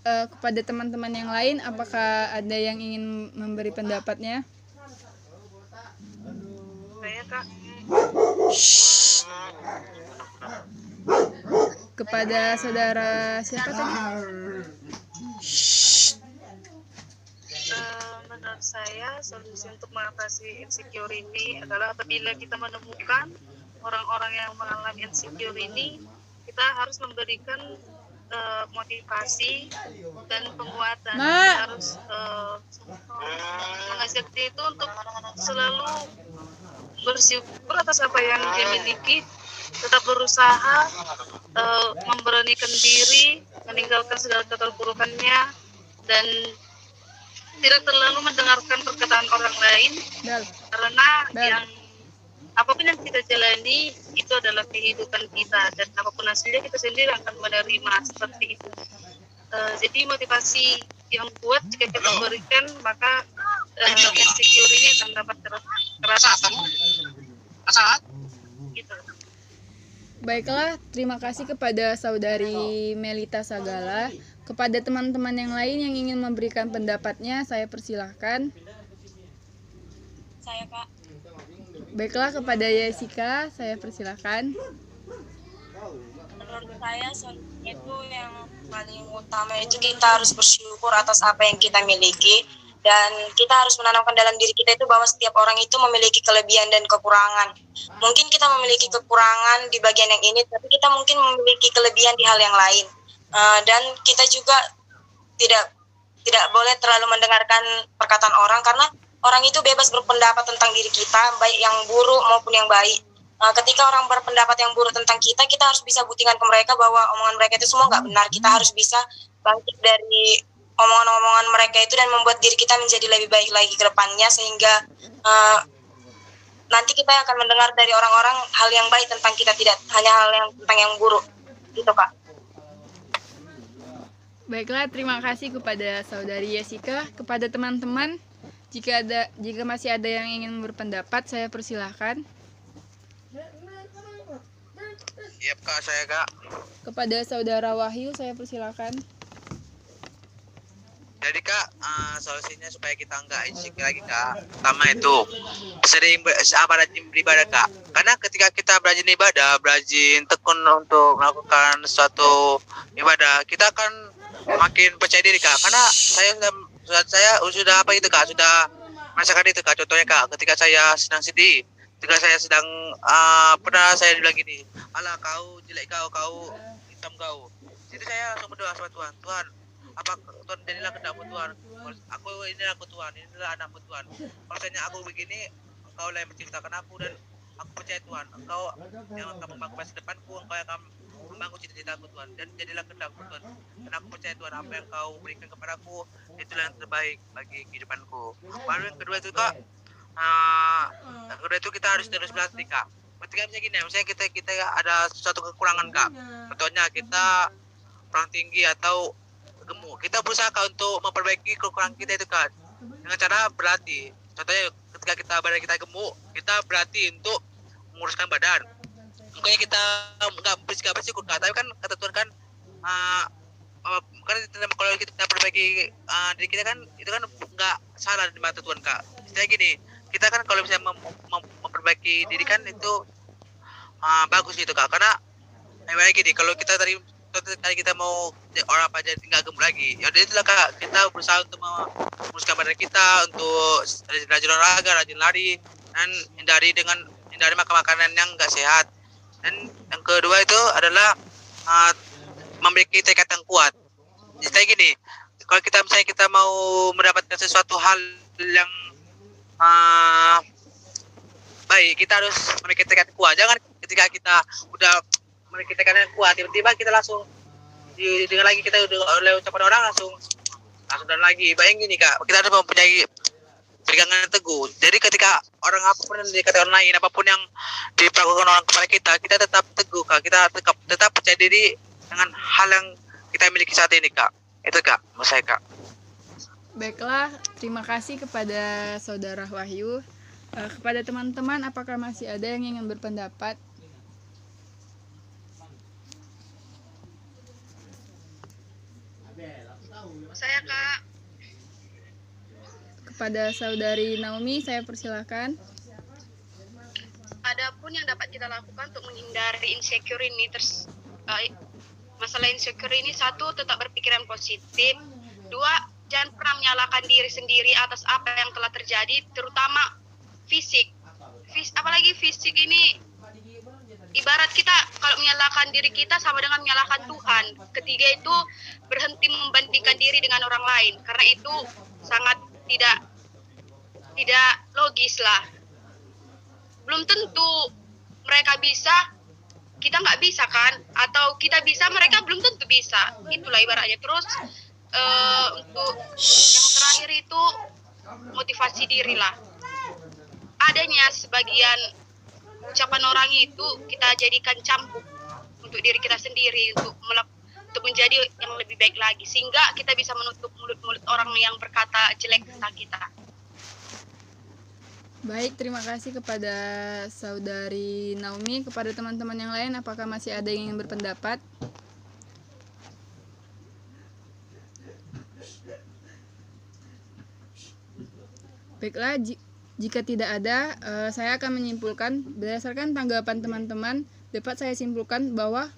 Kepada teman-teman yang lain, apakah ada yang ingin memberi pendapatnya? Saya Kak, Kepada saudara siapa tadi? menurut saya solusi untuk mengatasi insecure ini adalah apabila kita menemukan orang-orang yang mengalami insecure ini, kita harus memberikan motivasi dan penguatan. Kita harus mengajak dia itu untuk selalu bersyukur atas apa yang dia miliki, tetap berusaha, memberanikan diri, meninggalkan segala keterpurukannya, dan tidak terlalu mendengarkan perkataan orang lain, karena yang apapun yang kita jalani itu adalah kehidupan kita, dan apapun hasilnya kita sendiri akan menerima seperti itu. Jadi motivasi yang kuat jika kita berikan, maka insecure ini akan dapat terasa gitu. Baiklah, terima kasih kepada Saudari Melita Sagala. Kepada teman-teman yang lain yang ingin memberikan pendapatnya, saya persilahkan. Saya Kak, Baiklah, kepada Jessica, saya persilahkan. menurut menurut saya solusinya itu yang paling utama itu kita harus bersyukur atas apa yang kita miliki, dan kita harus menanamkan dalam diri kita itu bahwa setiap orang itu memiliki kelebihan dan kekurangan. Mungkin kita memiliki kekurangan di bagian yang ini, tapi kita mungkin memiliki kelebihan di hal yang lain. Dan kita juga tidak boleh terlalu mendengarkan perkataan orang, karena orang itu bebas berpendapat tentang diri kita, baik yang buruk maupun yang baik. Ketika orang berpendapat yang buruk tentang kita, kita harus bisa buktikan ke mereka bahwa omongan mereka itu semua nggak benar. Kita harus bisa bangkit dari omongan-omongan mereka itu dan membuat diri kita menjadi lebih baik lagi ke depannya, sehingga nanti kita akan mendengar dari orang-orang hal yang baik tentang kita, tidak hanya hal yang tentang yang buruk. Gitu, Kak. Baiklah, terima kasih kepada Saudari Jessica. Kepada teman-teman, jika masih ada yang ingin berpendapat, saya persilahkan. Iya Kak, saya Kak. Kepada Saudara Wahyu, saya persilahkan. Jadi Kak, solusinya supaya kita nggak insecure lagi Kak, pertama itu sering rajin beribadah Kak. Karena ketika kita rajin ibadah, rajin tekun untuk melakukan suatu ibadah, kita akan makin percaya diri Kak. Karena saya sudah apa itu Kak, sudah merasakan itu Kak. Contohnya Kak, ketika saya sedang sedih, ketika saya sedang pernah saya bilang gini, alah kau jelek kau hitam kau. Jadi saya langsung berdoa sama Tuhan, Tuhan, apa Tuhan jadilah kehendakmu Tuhan. Aku inilah aku Tuhan, inilah anakmu Tuhan. Kalau misalnya aku begini, Engkau lah yang menciptakan aku dan aku percaya Tuhan. Engkau yang akan membangun masa depanku, Engkau yang akan membangun cita-citaku Tuhan. Dan jadilah kehendakmu Tuhan. Dan aku percaya Tuhan, apa yang Kau berikan kepadaku, itulah yang terbaik bagi kehidupanku. Lalu yang kedua itu Kak, yang kedua itu kita harus terus berlatih Kak. Ketika misalnya kita ada suatu kekurangan Kak. Contohnya kita kurang tinggi atau gemuk, kita berusaha Kak untuk memperbaiki kekurangan kita itu Kak dengan cara berlatih. Contohnya ketika badan kita gemuk, kita berlatih untuk menguruskan badan. Pokoknya kita nggak bersyukur Kak, tapi kan kata Tuhan kan kalau kita perbaiki diri kita kan itu kan nggak salah di mata Tuhan Kak. Misalnya gini, kita kan kalau misalnya memperbaiki diri kan itu bagus gitu Kak, karena kayak gini, kalau kita tadi kita mau orang apa jadi nggak gemuk lagi, ya udah itulah Kak, kita berusaha untuk menguruskan badan kita, untuk rajin olahraga, rajin lari, dan hindari makan makanan yang nggak sehat. Dan yang kedua itu adalah memiliki tekad yang kuat. Jadi gini, kalau misalnya kita mau mendapatkan sesuatu hal yang baik, kita harus memiliki tekad kuat. Jangan ketika kita udah memiliki tekad yang kuat, tiba-tiba kita langsung dengan lagi kita udah oleh ucapan orang langsung dan lagi. Bayangin gini Kak, kita harus mempunyai pegangan yang teguh. Jadi ketika orang apapun yang dikatakan orang lain, apapun yang diperlakukan orang kepada kita tetap teguh Kak. Kita tetap percaya diri dengan hal yang kita miliki saat ini Kak. Itu Kak, menurut saya Kak. Baiklah, terima kasih kepada Saudara Wahyu. Kepada teman-teman, apakah masih ada yang ingin berpendapat? Saya Kak. Kepada Saudari Naomi, saya persilahkan. Adapun yang dapat kita lakukan untuk menghindari insecure ini, masalah insecure ini, satu, tetap berpikiran positif. Dua, jangan pernah menyalahkan diri sendiri atas apa yang telah terjadi, terutama fisik. Apalagi fisik ini, ibarat kita kalau menyalahkan diri kita sama dengan menyalahkan Tuhan. Ketiga itu berhenti membandingkan diri dengan orang lain, karena itu sangat tidak logis lah. Belum tentu mereka bisa, kita nggak bisa kan? Atau kita bisa, mereka belum tentu bisa. Itulah ibaratnya. Terus untuk yang terakhir itu motivasi diri lah. Adanya sebagian ucapan orang itu kita jadikan cambuk untuk diri kita sendiri, untuk menjadi yang lebih baik lagi, sehingga kita bisa menutup mulut-mulut orang yang berkata jelek tentang kita. Baik, terima kasih kepada Saudari Naomi. Kepada teman-teman yang lain, apakah masih ada yang ingin berpendapat? Baiklah, jika tidak ada, saya akan menyimpulkan berdasarkan tanggapan teman-teman, dapat saya simpulkan bahwa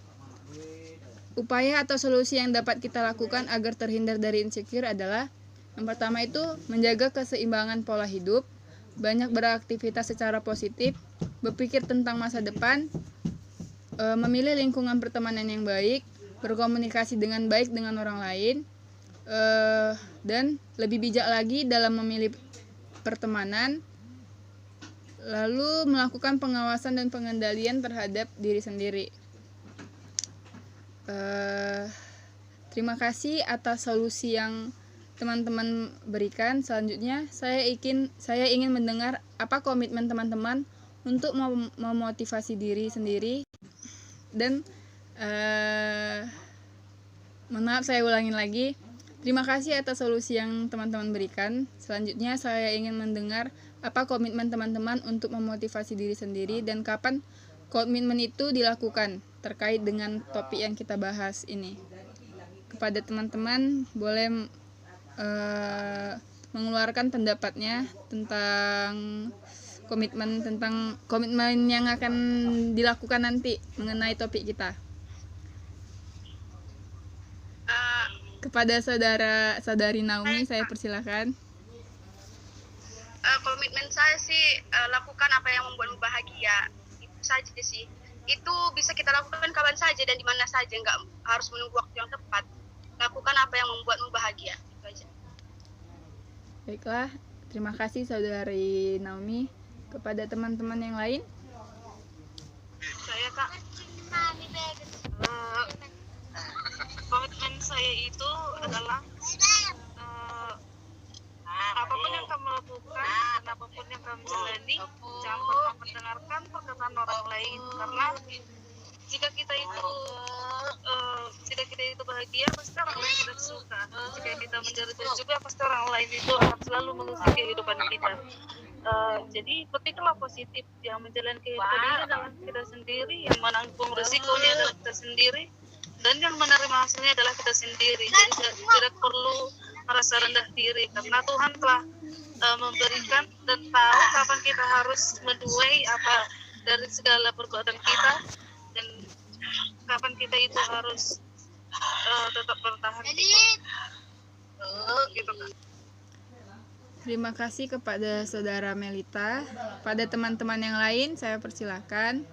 upaya atau solusi yang dapat kita lakukan agar terhindar dari insecure adalah yang pertama itu menjaga keseimbangan pola hidup, banyak beraktivitas secara positif, berpikir tentang masa depan, memilih lingkungan pertemanan yang baik, berkomunikasi dengan baik dengan orang lain, dan lebih bijak lagi dalam memilih pertemanan, lalu melakukan pengawasan dan pengendalian terhadap diri sendiri. Terima kasih atas solusi yang teman-teman berikan. Selanjutnya saya ingin mendengar apa komitmen teman-teman untuk memotivasi diri sendiri. Dan mohon maaf, saya ulangin lagi. Terima kasih atas solusi yang teman-teman berikan. Selanjutnya saya ingin mendengar apa komitmen teman-teman untuk memotivasi diri sendiri dan kapan komitmen itu dilakukan terkait dengan topik yang kita bahas ini. Kepada teman-teman boleh mengeluarkan pendapatnya tentang komitmen yang akan dilakukan nanti mengenai topik kita. Kepada saudari Naomi, saya persilakan. Komitmen saya sih lakukan apa yang membuatmu bahagia. Itu saja sih. Itu bisa kita lakukan kapan saja dan di mana saja, nggak harus menunggu waktu yang tepat. Lakukan apa yang membuatmu bahagia. Itu aja. Baiklah, terima kasih saudari Naomi. Kepada teman-teman yang lain, Saya Kak. Komitmen saya itu adalah apapun yang kamu lakukan dan apapun yang kamu jalani, jangan pernah mendengarkan perkataan orang lain, karena jika kita itu bahagia, pasti orang lain tidak suka. Jika kita menderita juga, pasti orang lain itu akan selalu mengusik kehidupan kita. Jadi petiklah positif, yang menjalani kehidupan ini adalah kita sendiri, yang menanggung resikonya adalah kita sendiri, dan yang menerima hasilnya adalah kita sendiri. Jadi tidak perlu merasa rendah diri, karena Tuhan telah memberikan dan tahu kapan kita harus menuai apa dari segala perbuatan kita, dan kapan kita itu harus tetap bertahan. Gitu kan. terima kasih kepada saudara Melita. Pada teman-teman yang lain, saya persilakan.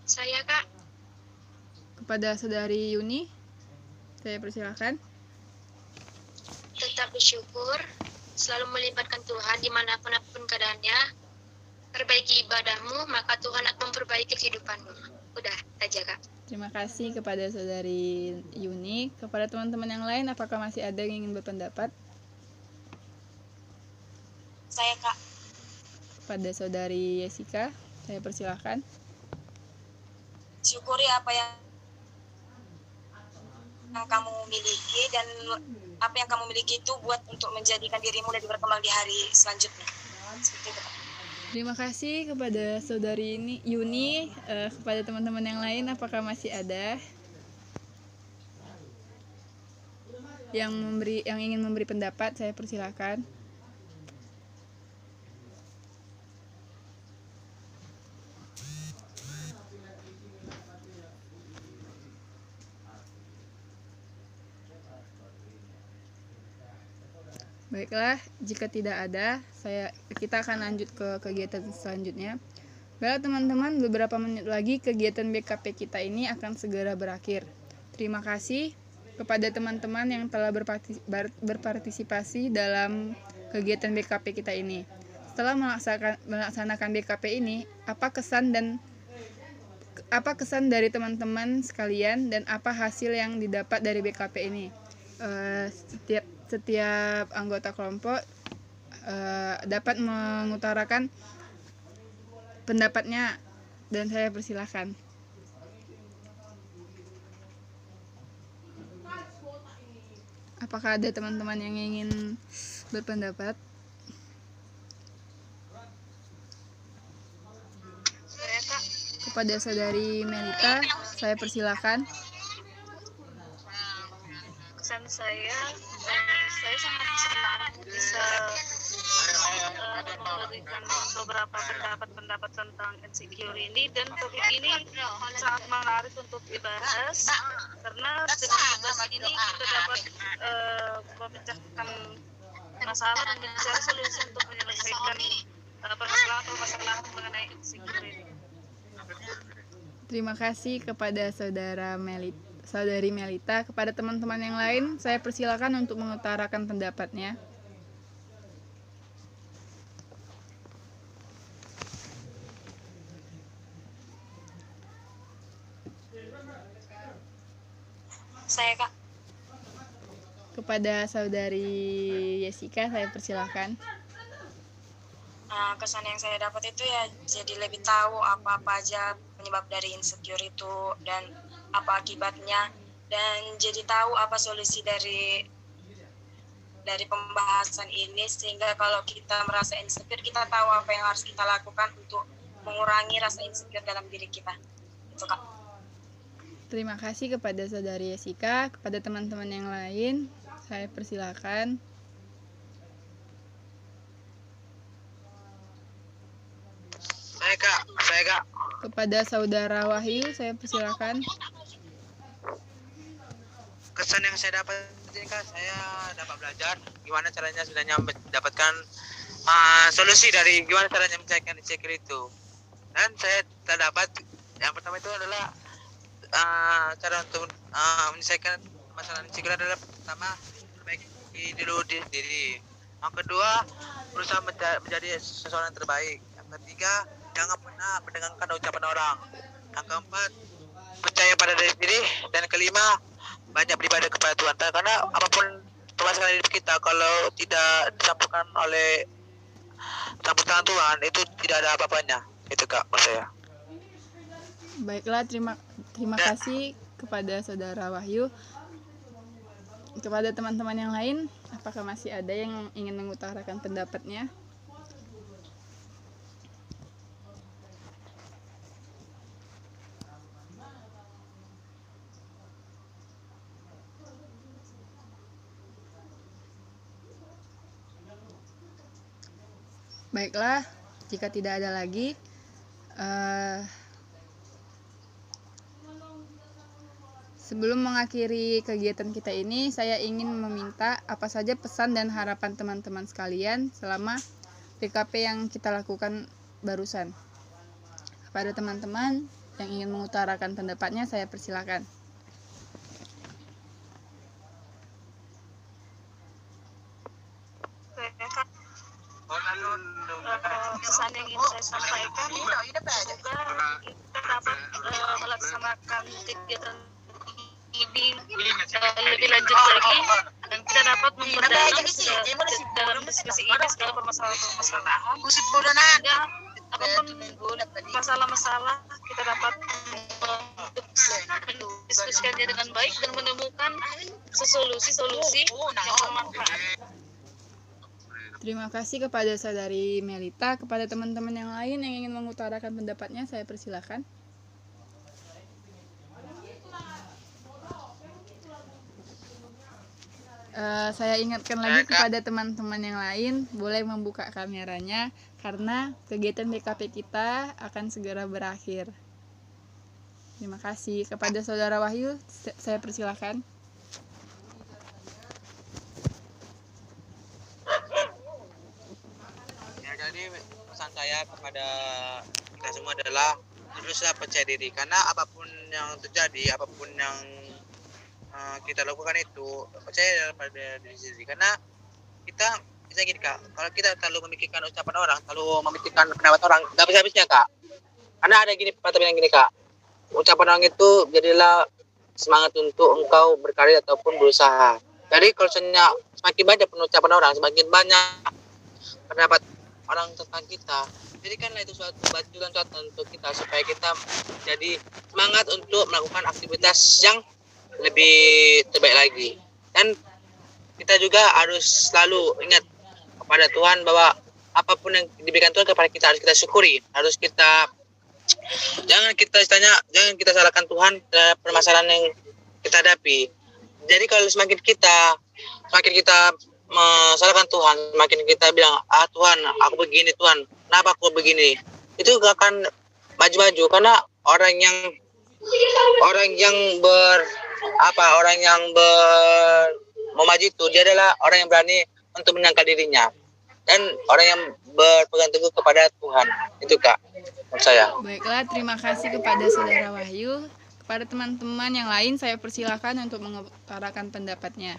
Saya Kak, Kepada saudari Yuni, saya persilakan. tetap bersyukur, selalu melibatkan Tuhan dimanapun keadaannya, perbaiki ibadahmu, maka Tuhan akan memperbaiki kehidupanmu. Udah aja Kak. Terima kasih kepada saudari Yuni. Kepada teman-teman yang lain, apakah masih ada yang ingin berpendapat? Saya Kak, Kepada saudari Jessica, saya persilakan. syukuri apa yang kamu miliki, dan apa yang kamu miliki itu buat untuk menjadikan dirimu lebih berkembang di hari selanjutnya. Seperti itu Kak. Terima kasih kepada saudari Yuni. Kepada teman-teman yang lain, apakah masih ada yang ingin memberi pendapat? Saya persilakan. Baiklah, jika tidak ada, kita akan lanjut ke kegiatan selanjutnya. Baiklah teman-teman, beberapa menit lagi kegiatan BKP kita ini akan segera berakhir. Terima kasih kepada teman-teman yang telah berpartisipasi dalam kegiatan BKP kita ini. Setelah melaksanakan BKP ini, apa kesan dari teman-teman sekalian dan apa hasil yang didapat dari BKP ini? Setiap anggota kelompok dapat mengutarakan pendapatnya, dan saya persilahkan. Apakah ada teman-teman yang ingin berpendapat? Saya Kak. Kepada saudari Melita, saya persilahkan. Kesan saya sangat senang bisa memberikan beberapa pendapat-pendapat tentang insecure ini, dan topik ini sangat menarik untuk dibahas karena dengan membahas ini kita dapat memecahkan masalah dan mencari solusi untuk menyelesaikan permasalahan atau masalah mengenai insecure ini. Terima kasih kepada Saudari Melita. Kepada teman-teman yang lain, saya persilakan untuk mengutarakan pendapatnya. Saya Kak. Kepada Saudari Jessica, saya persilakan. Kesan yang saya dapat itu ya jadi lebih tahu apa-apa aja penyebab dari insecure itu dan apa akibatnya, dan jadi tahu apa solusi dari pembahasan ini, sehingga kalau kita merasa insecure kita tahu apa yang harus kita lakukan untuk mengurangi rasa insecure dalam diri kita. Itu Kak. Terima kasih kepada Saudari Jessica. Kepada teman-teman yang lain, saya persilakan. Saya Kak. Kepada Saudara Wahyu, saya persilakan. Kesan yang saya dapat ini Kak, saya dapat belajar gimana caranya sebenarnya mendapatkan solusi dari gimana caranya menyelesaikan insecure itu. Dan saya terdapat yang pertama itu adalah cara untuk menyelesaikan masalah insecure adalah pertama perbaiki dulu diri. Yang kedua, berusaha menjadi seseorang yang terbaik. Yang ketiga, jangan pernah mendengarkan ucapan orang. Yang keempat, percaya pada diri sendiri. Dan kelima, banyak beribadah kepada Tuhan. Karena apapun permasalahan hidup kita, kalau tidak dicampurkan oleh campur tangan Tuhan, itu tidak ada apa-apanya. Itu Kak, menurut saya. Baiklah, terima kasih kepada Saudara Wahyu. Kepada teman-teman yang lain, apakah masih ada yang ingin mengutarakan pendapatnya? Baiklah, jika tidak ada lagi, sebelum mengakhiri kegiatan kita ini, saya ingin meminta apa saja pesan dan harapan teman-teman sekalian selama PKP yang kita lakukan barusan. Kepada teman-teman yang ingin mengutarakan pendapatnya, saya persilakan. Pesan yang ingin saya sampaikan, semoga kita dapat melaksanakan kegiatan ini lebih lanjut lagi, dan kita dapat memperdalam dalam diskusi ini segala permasalahan-permasalahan, sehingga apapun masalah-masalah kita dapat mendiskusikannya dengan baik dan menemukan solusi-solusi yang bermanfaat. Terima kasih kepada Saudari Melita. Kepada teman-teman yang lain yang ingin mengutarakan pendapatnya, saya persilakan. Saya ingatkan lagi kepada teman-teman yang lain, boleh membuka kameranya karena kegiatan BKP kita akan segera berakhir. Terima kasih. Kepada Saudara Wahyu, saya persilakan. Jadi pesan saya kepada kita semua adalah teruslah percaya diri, karena apapun yang terjadi, apapun yang kita lakukan itu percaya pada diri sendiri. Karena kita bisa gini Kak, kalau kita terlalu memikirkan ucapan orang, terlalu memikirkan pendapat orang, nggak bisa habisnya Kak. Karena ada gini pepatah bilang gini Kak, ucapan orang itu jadilah semangat untuk engkau berkarya ataupun berusaha. Jadi kalau semakin banyak penucapan orang, semakin banyak pendapat orang tentang kita, jadikanlah itu suatu batu loncatan untuk kita supaya kita jadi semangat untuk melakukan aktivitas yang lebih terbaik lagi. Dan kita juga harus selalu ingat kepada Tuhan bahwa apapun yang diberikan Tuhan kepada kita harus kita syukuri, harus kita jangan kita salahkan Tuhan terhadap permasalahan yang kita hadapi. Jadi kalau semakin kita mensalahkan Tuhan, semakin kita bilang, Tuhan, aku begini Tuhan, kenapa aku begini, itu gak akan maju-maju, karena orang yang mau maju itu dia adalah orang yang berani untuk menangkal dirinya dan orang yang berpegang teguh kepada Tuhan. Itu Kak, menurut saya. Baiklah, terima kasih kepada Saudara Wahyu. Kepada teman-teman yang lain saya persilakan untuk mengutarakan pendapatnya.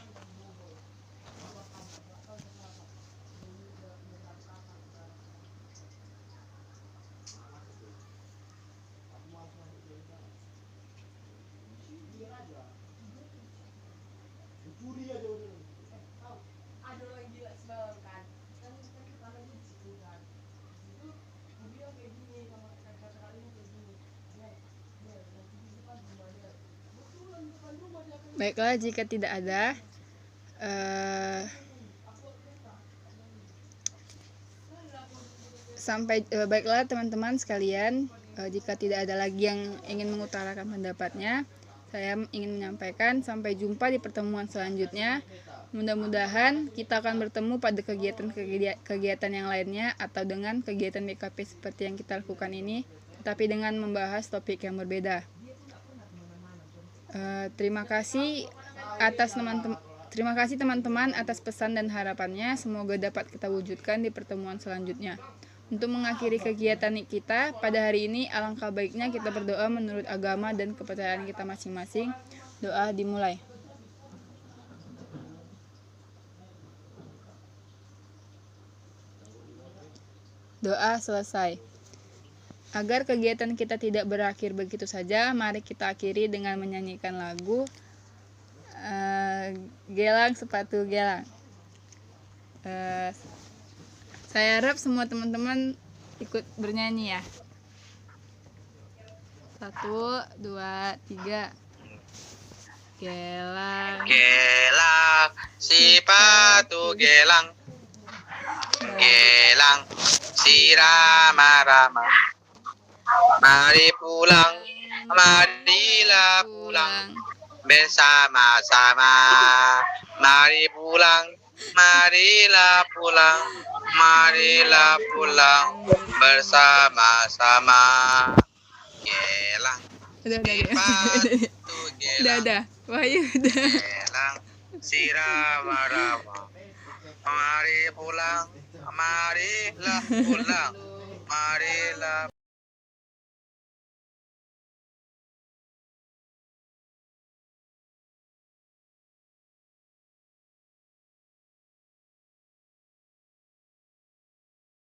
Baiklah, jika tidak ada, baiklah teman-teman sekalian, jika tidak ada lagi yang ingin mengutarakan pendapatnya, saya ingin menyampaikan sampai jumpa di pertemuan selanjutnya. Mudah-mudahan kita akan bertemu pada kegiatan yang lainnya atau dengan kegiatan BKP seperti yang kita lakukan ini, tetapi dengan membahas topik yang berbeda. Terima kasih teman-teman atas pesan dan harapannya. Semoga dapat kita wujudkan di pertemuan selanjutnya. Untuk mengakhiri kegiatan kita pada hari ini, alangkah baiknya kita berdoa menurut agama dan kepercayaan kita masing-masing. Doa dimulai. Doa selesai. Agar kegiatan kita tidak berakhir begitu saja, mari kita akhiri dengan menyanyikan lagu Gelang Sepatu Gelang. Saya harap semua teman-teman ikut bernyanyi ya. 1, 2, 3. Gelang Sepatu gelang, gelang si rama-rama. Mari pulang, marilah pulang bersama-sama. Mari pulang, marilah pulang, marilah pulang bersama-sama. Gelang sepatu gelang, Udah. Wahyu udah. gelang si rama-rama. Mari pulang, marilah pulang, marilah